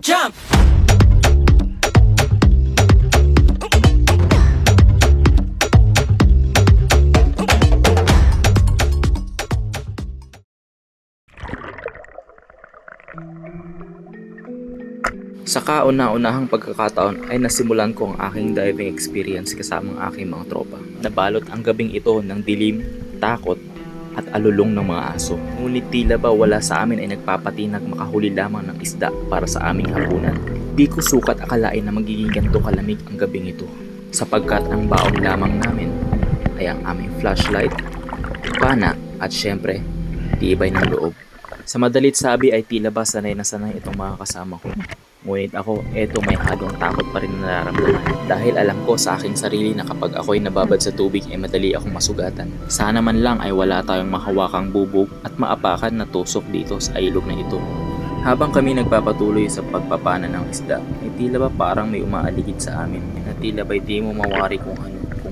Jump! Sa kauna-unahang pagkakataon ay nasimulan ko ang aking diving experience kasama ang aking mga tropa. Nabalot ang gabing ito ng dilim, takot at alulong ng mga aso. Ngunit tila ba wala sa amin ay nagpapatinag makahuli lamang ng isda para sa aming hapunan. Di ko sukat akalain na magiging ganito kalamig ang gabing ito, sapagkat ang baon lamang namin ay ang aming flashlight, pana at syempre, tibay ng loob. Sa madalit sabi ay tila ba sanay na sanay itong mga kasama ko. Ngunit ako, eto may halong takot pa rin na nararamdaman dahil alam ko sa aking sarili na kapag ako'y nababad sa tubig ay madali akong masugatan. Sana man lang ay wala tayong mahawakang bubog at maapakan na tusok dito sa ilog na ito. Habang kami nagpapatuloy sa pagpapana ng isda, ay tila ba parang may umaaligid sa amin na tila ba'y di mo mawari kung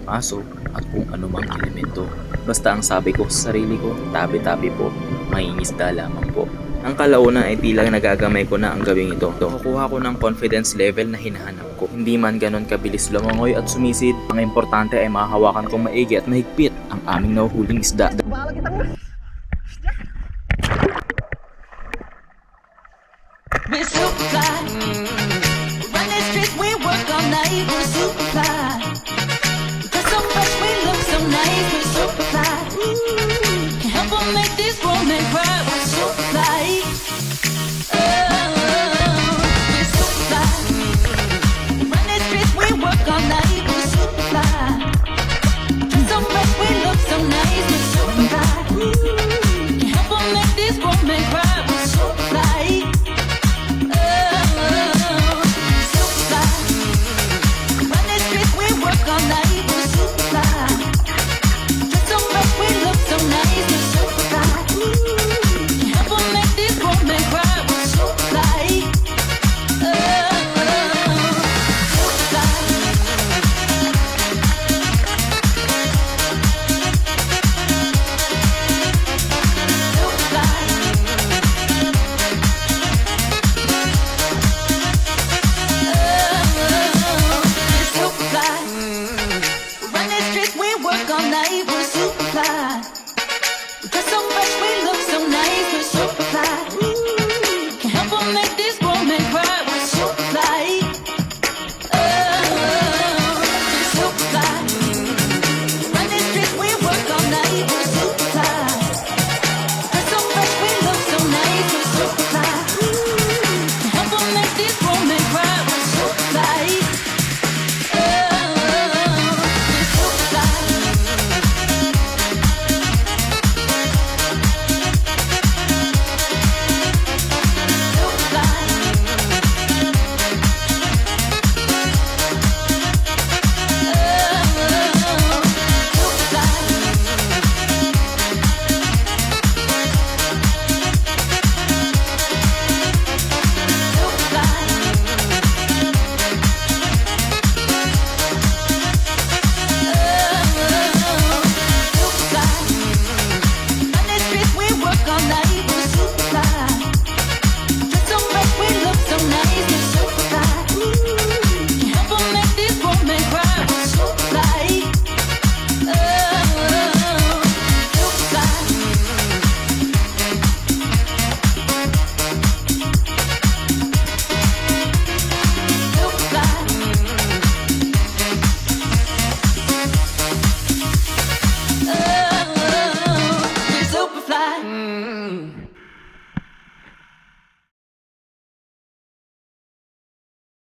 aso at kung anumang elemento. Basta ang sabi ko sa sarili ko, tabi-tabi po, mangingisda lamang po. Ang kalaunan ay tila nagagamay ko na ang gabing ito. Kukuha ko ng confidence level na hinahanap ko. Hindi man ganon kabilis lumangoy at sumisid. Ang importante ay mahahawakan kong maigi at mahigpit ang aming nahuhuling isda.